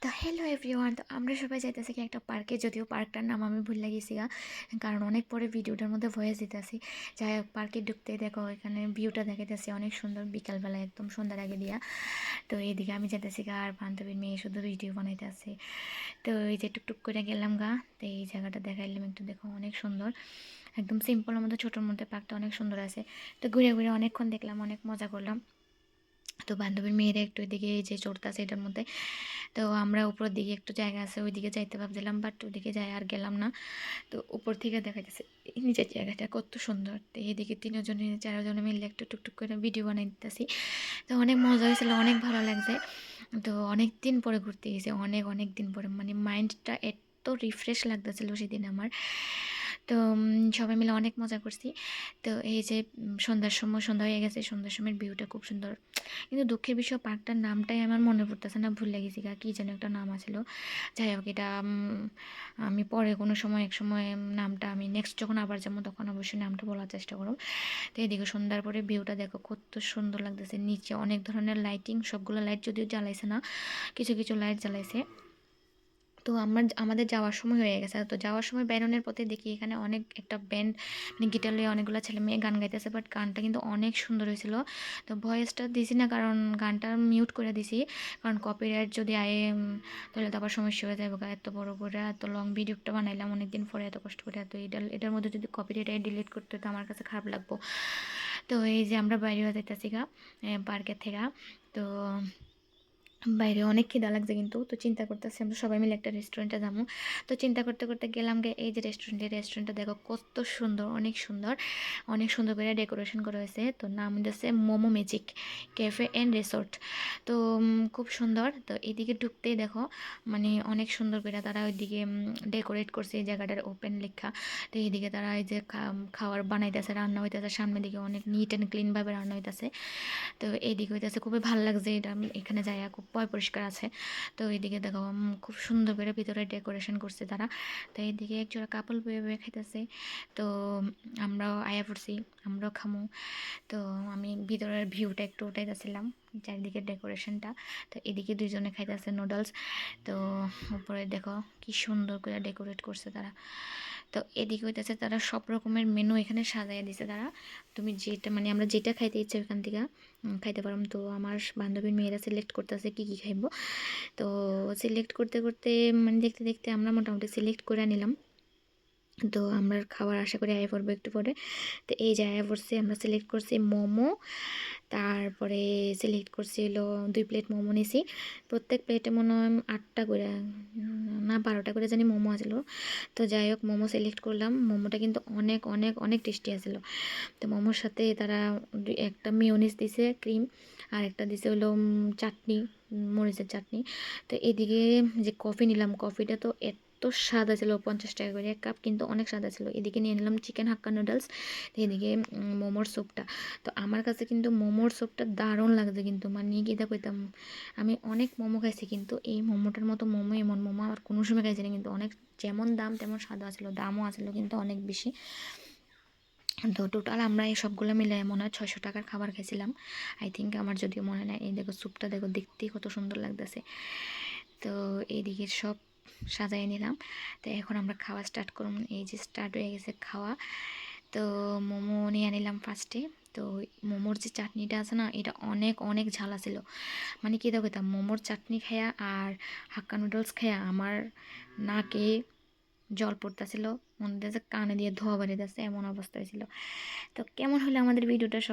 তো hello everyone, তো আমরা সবাই যাইতেছি কি একটা পার্কে, যদিও পার্কটার নাম আমি ভুলে গেছি গা, কারণ অনেক পরে ভিডিওটার মধ্যে ভয়েস দিতেছি। যাই হোক, পার্কে ঢুকতেই দেখো এখানে ভিউটা দেখাইতেছি অনেক সুন্দর, বিকালবেলা একদম সন্ধ্যার আগে দিয়া। তো এইদিকে আমি যাইতেছি গা, আর বান্ধবীর মেয়ে শুধু ভিডিও বানাইতে আছে। তো এই যে টুকটুক করে গেলাম গা, তো এই জায়গাটা দেখাইলাম একটু, দেখো অনেক সুন্দর, একদম সিম্পল মধ্যে ছোটোর মধ্যে পার্কটা অনেক সুন্দর আছে। তো ঘুরে ঘুরে অনেকক্ষণ দেখলাম, অনেক মজা করলাম। তো বান্ধবীর মেয়েরা একটু এদিকে এই যে চড়তেছে এটার মধ্যে। তো আমরা উপরের দিকে একটু জায়গা আছে, ওইদিকে যাইতে ভাবছিলাম, বাট ওইদিকে যাই আর গেলাম না। তো উপর থেকে দেখা যাচ্ছে এই নিচের জায়গাটা কত সুন্দর। তো এইদিকে তিনজনে চারজনে মিলে একটু টুকটুক করে ভিডিও বানাই দিতেছি। তো অনেক মজা হয়েছিল, অনেক ভালো লাগছে। তো অনেক দিন পরে ঘুরতে গেছি, অনেক অনেক দিন পরে, মানে মাইন্ডটা এত রিফ্রেশ লাগতেছিল সেদিন আমার। তো সবাই মিলে অনেক মজা করছি। তো এই যে সন্ধ্যার সময়, সন্ধ্যা হয়ে গেছে, সন্ধ্যার সময়ের ভিউটা খুব সুন্দর। কিন্তু দুঃখের বিষয় পার্কটার নামটাই আমার মনে পড়তেছে না, ভুলে গেছি গা, কী যেন একটা নাম আছিল। যাই হোক, এটা আমি পরে কোনো সময় এক সময় নামটা আমি নেক্সট যখন আবার যাবো তখন অবশ্যই নামটা বলার চেষ্টা করব। তো এদিকে সন্ধ্যার পরে ভিউটা দেখো কত সুন্দর লাগতেছে, নিচে অনেক ধরনের লাইটিং, সবগুলো লাইট যদিও জ্বালাইছে না, কিছু কিছু লাইট জ্বালাইছে। তো আমাদের যাওয়ার সময় হয়ে গেছে। তো যাওয়ার সময় বেরোনোর পথে দেখি এখানে অনেক একটা ব্যান্ড, মানে গিটার লিয়ে অনেকগুলো ছেলে মেয়ে গান গাইতেছে, বাট গানটা কিন্তু অনেক সুন্দর হয়েছিল। তো ভয়েসটা দিছি না, কারণ গানটা মিউট করে দিছি, কারণ কপিরাইট যদি আয়ে তাহলে তো আবার সমস্যা হয়ে যাবে। এত বড় করে এত লং ভিডিওটা বানাইলাম অনেকদিন পরে, এত কষ্ট করে, তো এটার মধ্যে যদি কপিরাইট ডিলিট করতে, তো আমার কাছে খারাপ লাগবো। তো এই যে আমরা বাইরে হয়ে যাইতেছি গা পার্কের থেকে। তো বাইরে অনেক খিদা লাগছে কিন্তু, তো চিন্তা করতেছি আমরা সবাই মিলে একটা রেস্টুরেন্টে যাবো। তো চিন্তা করতে করতে গেলাম গে এই যে রেস্টুরেন্টটা দেখো কত সুন্দর, অনেক সুন্দর, অনেক সুন্দর করে ডেকোরেশন করা হয়েছে। তো নাম দিয়েছে momo magic cafe and resort. তো খুব সুন্দর। তো এদিকে ঢুকতেই দেখো মানে অনেক সুন্দর করে তারা ওইদিকে ডেকোরেট করছে, এই জায়গাটার ওপেন লেখা। তো এইদিকে তারা এই যে খাবার বানাইতেছে, রান্না হইতেছে, সামনের দিকে অনেক নিট অ্যান্ড ক্লিনভাবে রান্না হইতেছে। তো এইদিকে হইতেছে খুবই ভালো লাগছে, এটা এখানে যাই খুব পরিষ্কার আছে। তো এইদিকে দেখো খুব সুন্দর করে ভিতরে ডেকোরেশন করছে তারা। তো এইদিকে একজোড়া কাপল বয়ে বয়ে খাইতেছে। তো আমরাও আয়া পড়ছি, আমরাও খামু। তো আমি ভিতরের ভিউটা একটু উঠাইতেছিলাম, চারিদিকে ডেকোরেশনটা। তো এদিকে দুইজনে খাইতেছে নুডলস। তো উপরে দেখো কি সুন্দর করে ডেকোরেট করছে তারা। তো এদিকে হইতেছে তারা সব রকমের মেনু এখানে সাজাইয়া দিছে তারা। তুমি যেটা মানে আমরা যেটা খাইতে ইচ্ছে ওইখান থেকে খাইতে পারলাম। তো আমার বান্ধবীর মেয়েরা সিলেক্ট করতেছে কী কী খাইবো। তো সিলেক্ট করতে করতে মানে দেখতে দেখতে আমরা মোটামুটি সিলেক্ট করে নিলাম। তো আমরা খাবার আশা করি আয়া পড়বো একটু পরে। তো এই যে আয়া পড়ছে, আমরা সিলেক্ট করছি মোমো, তারপরে সিলেক্ট করছি হলো 2 প্লেট মোমো নিছি। প্রত্যেক প্লেটে মনে হয় 8টা করে না 12টা করে জানি মোমো আছিল। তো যাই হোক, মোমো সিলেক্ট করলাম। মোমোটা কিন্তু অনেক অনেক অনেক টেস্টি আছিল। তো মোমোর সাথে তারা একটা মিওনিজ দিছে ক্রিম, আর একটা দিছে হলো চাটনি, মরিচের চাটনি। তো এদিকে যে কফি নিলাম, কফিটা তো এত স্বাদ ছিল, 50 টাকা করে 1 কাপ, কিন্তু অনেক স্বাদ ছিল। এদিকে নিয়ে নিলাম চিকেন হাক্কা নুডলস, এদিকে মোমোর স্যুপটা। তো আমার কাছে কিন্তু মোমোর স্যুপটা দারুণ লাগছে, কিন্তু মানে কীটা কইতাম, আমি অনেক মোমো খাইছি কিন্তু এই মোমোটার মতো মোমো, এমন মোমো আর কোনো সময় খাইছি না। কিন্তু অনেক, যেমন দাম তেমন স্বাদও আছিল, দামও আছিল কিন্তু অনেক বেশি। তো টোটাল আমরা এই সবগুলো মিলে মনে হয় 600 টাকার খাবার খাইছিলাম আই থিঙ্ক, আমার যদিও মনে নেই। এই দেখো স্যুপটা দেখো, দেখতেই কত সুন্দর লাগতেছে। তো এইদিকে সব সাজাই নিলাম। তো এখন আমরা খাওয়া স্টার্ট করুন, এই যে স্টার্ট হয়ে গেছে খাওয়া। তো মোমো নিয়ে নিলাম ফার্স্টে। তো মোমোর যে চাটনিটা আছে না, এটা অনেক অনেক ঝাল আছিল। মানে কী দেখো, মোমোর চাটনি খায়া আর হাক্কা নুডলস খায়া আমার নাকে জল পড়তেছিল, মনে হচ্ছে কানে দিয়ে ধোয়া বেরিয়ে যাচ্ছে, এমন অবস্থা হয়েছিল। তো কেমন হলো আমাদের ভিডিওটা সব